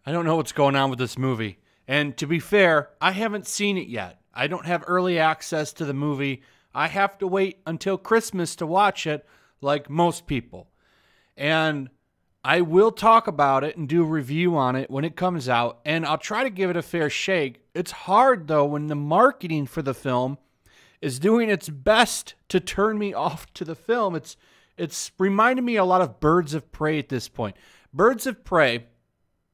I don't know what's going on with this movie. And to be fair, I haven't seen it yet. I don't have early access to the movie. I have to wait until Christmas to watch it, like most people. And I will talk about it and do a review on it when it comes out, and I'll try to give it a fair shake. It's hard, though, when the marketing for the film is doing its best to turn me off to the film. It's reminded me a lot of Birds of Prey at this point. Birds of Prey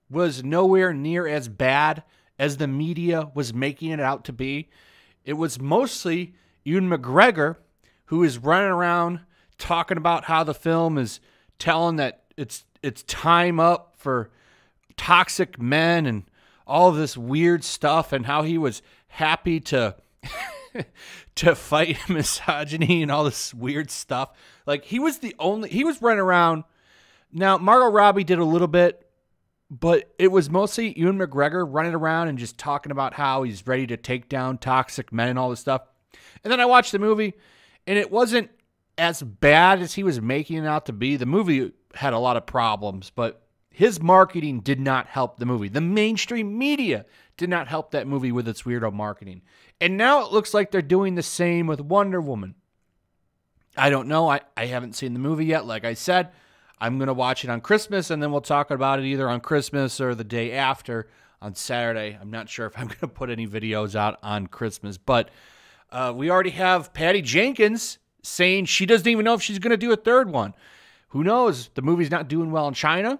was nowhere near as bad as the media was making it out to be. It was mostly Ewan McGregor who is running around talking about how the film is telling that it's time up for toxic men and all of this weird stuff, and how he was happy to to fight misogyny and all this weird stuff. Like, he was running around. Now, Margot Robbie did a little bit, but it was mostly Ewan McGregor running around and just talking about how he's ready to take down toxic men and all this stuff. And then I watched the movie, and it wasn't as bad as he was making it out to be. The movie had a lot of problems, but his marketing did not help the movie. The mainstream media did not help that movie with its weirdo marketing. And now it looks like they're doing the same with Wonder Woman. I don't know. I haven't seen the movie yet. Like I said, I'm going to watch it on Christmas, and then we'll talk about it either on Christmas or the day after on Saturday. I'm not sure if I'm going to put any videos out on Christmas, but we already have Patty Jenkins saying she doesn't even know if she's going to do a third one. Who knows? The movie's not doing well in China.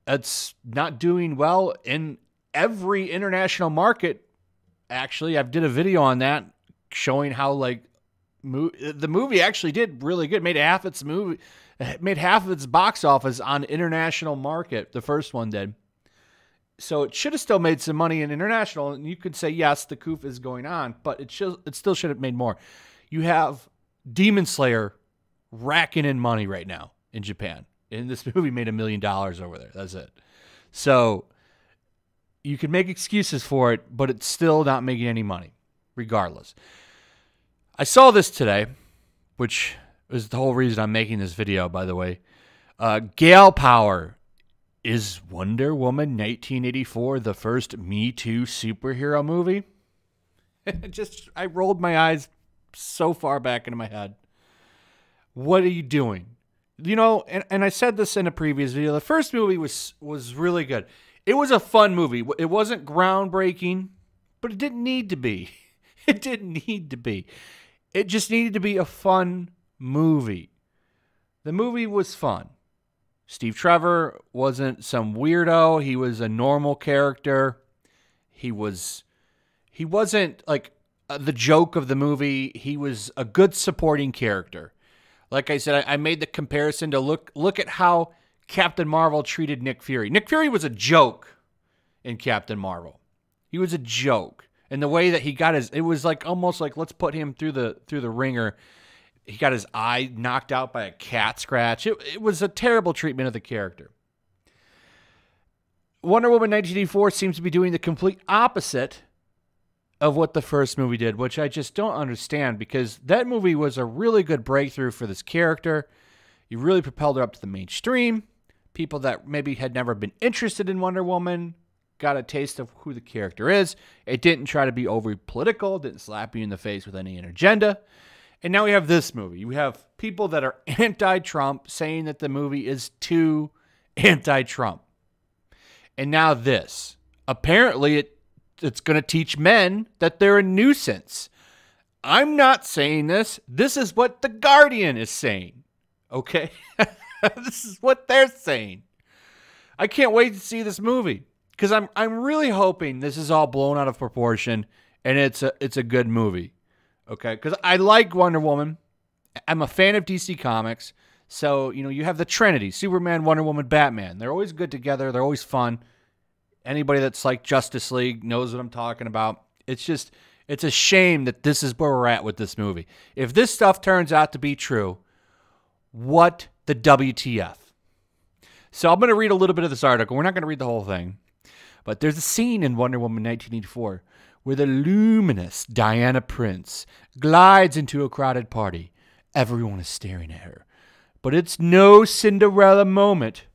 It's not doing well in every international market. Actually, I did a video on that showing how the movie actually did really good. Made half of its box office on international market. The first one did. So it should have still made some money in international, and you could say yes, the coup is going on, but it still should have made more. You have Demon Slayer racking in money right now in Japan. And this movie made $1 million over there. That's it. So you can make excuses for it, but it's still not making any money, regardless. I saw this today, which is the whole reason I'm making this video, by the way. Gal Power. Is Wonder Woman 1984 the first Me Too superhero movie? I rolled my eyes so far back into my head. What are you doing? You know, and I said this in a previous video. The first movie was really good. It was a fun movie. It wasn't groundbreaking, but it didn't need to be. It didn't need to be. It just needed to be a fun movie. The movie was fun. Steve Trevor wasn't some weirdo. He was a normal character. He wasn't like the joke of the movie. He was a good supporting character. Like I said, I made the comparison to look at how Captain Marvel treated Nick Fury. Nick Fury was a joke in Captain Marvel. He was a joke. And the way that he got it was like almost like, let's put him through the ringer. He got his eye knocked out by a cat scratch. It was a terrible treatment of the character. Wonder Woman 1984 seems to be doing the complete opposite of what the first movie did, which I just don't understand, because that movie was a really good breakthrough for this character. You really propelled her up to the mainstream. People that maybe had never been interested in Wonder Woman got a taste of who the character is. It didn't try to be overly political, didn't slap you in the face with any agenda. And now we have this movie. We have people that are anti-Trump saying that the movie is too anti-Trump. And now this. Apparently it's going to teach men that they're a nuisance. I'm not saying this. This is what The Guardian is saying. Okay? This is what they're saying. I can't wait to see this movie, because I'm really hoping this is all blown out of proportion and it's a good movie. Okay, because I like Wonder Woman. I'm a fan of DC Comics. So, you have the Trinity, Superman, Wonder Woman, Batman. They're always good together. They're always fun. Anybody that's like Justice League knows what I'm talking about. It's a shame that this is where we're at with this movie. If this stuff turns out to be true, what the WTF? So I'm going to read a little bit of this article. We're not going to read the whole thing. But there's a scene in Wonder Woman 1984 where the luminous Diana Prince glides into a crowded party. Everyone is staring at her. But it's no Cinderella moment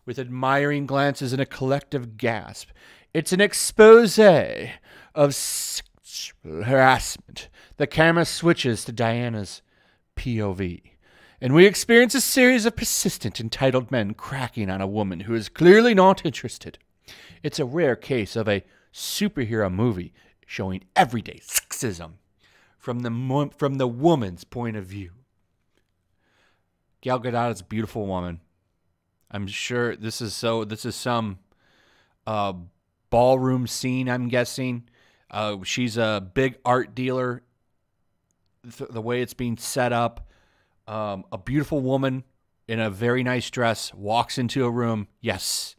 with admiring glances and a collective gasp. It's an expose of sexual harassment. The camera switches to Diana's POV, and we experience a series of persistent, entitled men cracking on a woman who is clearly not interested. It's a rare case of a superhero movie showing everyday sexism from the woman's point of view. Gal Gadot is a beautiful woman. I'm sure this is some ballroom scene, I'm guessing. She's a big art dealer. The way it's being set up. A beautiful woman in a very nice dress walks into a room. Yes.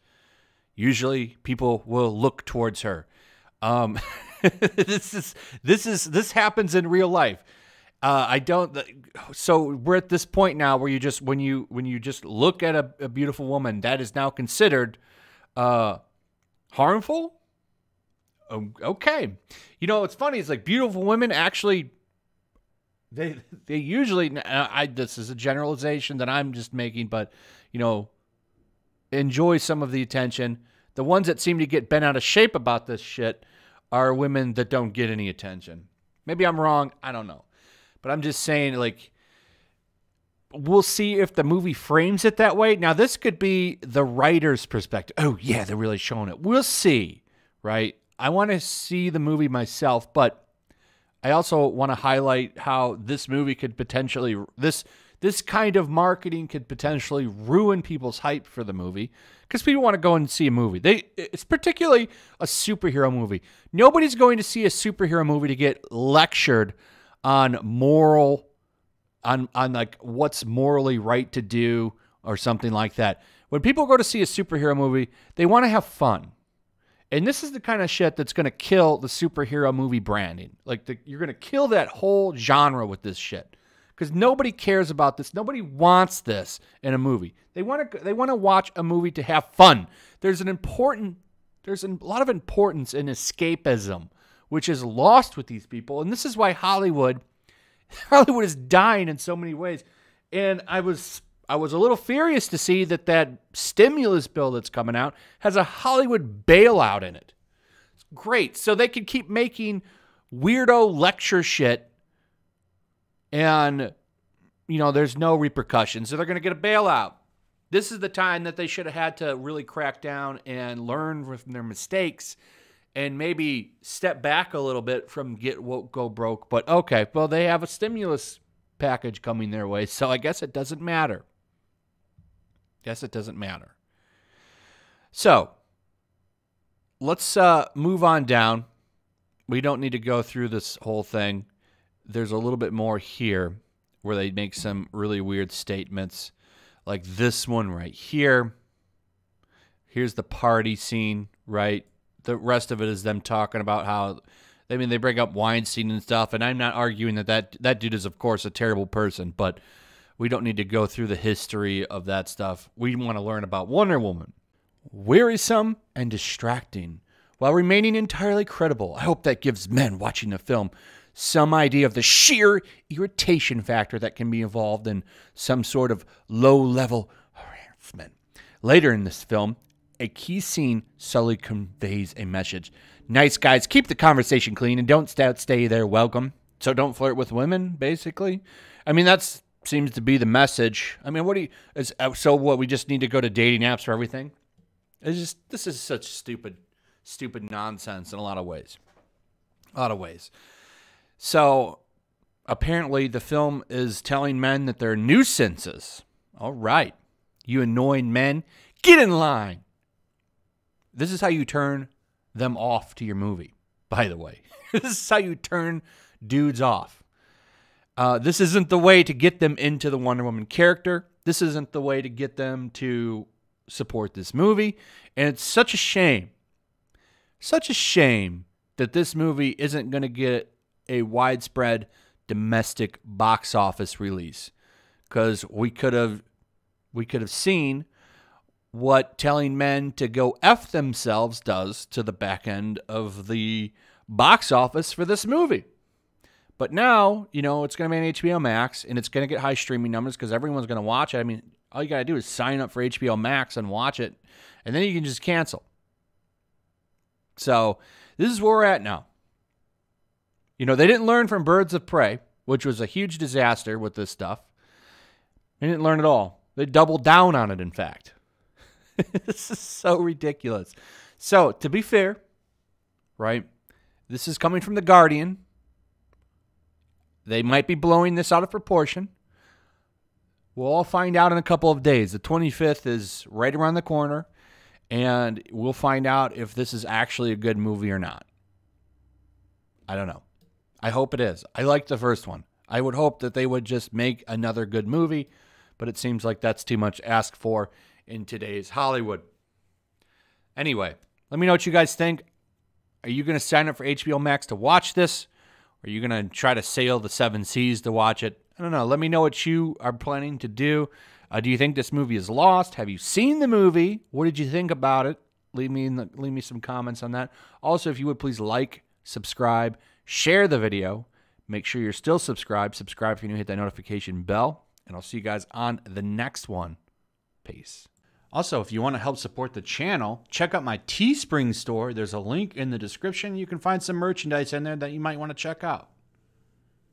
Usually people will look towards her. This happens in real life. So we're at this point now where you just, when you just look at a beautiful woman, that is now considered, harmful. Okay. You know, what's funny is like beautiful women actually, they usually, this is a generalization that I'm just making, but you know, enjoy some of the attention. The ones that seem to get bent out of shape about this shit are women that don't get any attention. Maybe I'm wrong. I don't know. But I'm just saying, like, we'll see if the movie frames it that way. Now, this could be the writer's perspective. Oh, yeah, they're really showing it. We'll see, right? I want to see the movie myself, but I also want to highlight how this movie could potentially, this kind of marketing could potentially ruin people's hype for the movie because people want to go and see a movie. It's particularly a superhero movie. Nobody's going to see a superhero movie to get lectured on like what's morally right to do or something like that. When people go to see a superhero movie, they want to have fun. And this is the kind of shit that's going to kill the superhero movie branding. Like you're going to kill that whole genre with this shit. Because nobody cares about this. Nobody wants this in a movie. They want to watch a movie to have fun. There's a lot of importance in escapism, which is lost with these people. And this is why Hollywood is dying in so many ways. And I was a little furious to see that stimulus bill that's coming out has a Hollywood bailout in it. It's great. So they can keep making weirdo lecture shit and, you know, there's no repercussions. So they're going to get a bailout. This is the time that they should have had to really crack down and learn from their mistakes and maybe step back a little bit from get woke, go broke. But okay, well, they have a stimulus package coming their way, so I guess it doesn't matter. So let's move on down. We don't need to go through this whole thing. There's a little bit more here where they make some really weird statements, like this one right here. Here's the party scene, right? The rest of it is them talking about how, they bring up Weinstein and stuff, and I'm not arguing that dude is, of course, a terrible person, but we don't need to go through the history of that stuff. We want to learn about Wonder Woman. Wearisome and distracting, while remaining entirely credible. I hope that gives men watching the film some idea of the sheer irritation factor that can be involved in some sort of low-level harassment. Later in this film, a key scene subtly conveys a message. Nice guys, keep the conversation clean and don't stay there welcome. So don't flirt with women, basically. I mean, that seems to be the message. I mean, we just need to go to dating apps for everything? This is such stupid nonsense in a lot of ways. So apparently the film is telling men that they're nuisances. All right. You annoying men, get in line. This is how you turn them off to your movie, by the way. This is how you turn dudes off. This isn't the way to get them into the Wonder Woman character. This isn't the way to get them to support this movie. And it's such a shame that this movie isn't going to get a widespread domestic box office release, because we could have seen what telling men to go F themselves does to the back end of the box office for this movie. But now, you know, it's going to be on HBO Max, and it's going to get high streaming numbers because everyone's going to watch it. I mean, All you got to do is sign up for HBO Max and watch it, and then you can just cancel. So this is where we're at now. You know, they didn't learn from Birds of Prey, which was a huge disaster with this stuff. They didn't learn at all. They doubled down on it, in fact. This is so ridiculous. So, to be fair, right, this is coming from The Guardian. They might be blowing this out of proportion. We'll all find out in a couple of days. The 25th is right around the corner, and we'll find out if this is actually a good movie or not. I don't know. I hope it is. I liked the first one. I would hope that they would just make another good movie, but it seems like that's too much asked for in today's Hollywood. Anyway, let me know what you guys think. Are you going to sign up for HBO Max to watch this? Or are you going to try to sail the 7 seas to watch it? I don't know. Let me know what you are planning to do. Do you think this movie is lost? Have you seen the movie? What did you think about it? Leave me some comments on that. Also, if you would please like, subscribe, share the video. Make sure you're still subscribed. Subscribe if you're new. Hit that notification bell. And I'll see you guys on the next one. Peace. Also, if you want to help support the channel, check out my Teespring store. There's a link in the description. You can find some merchandise in there that you might want to check out.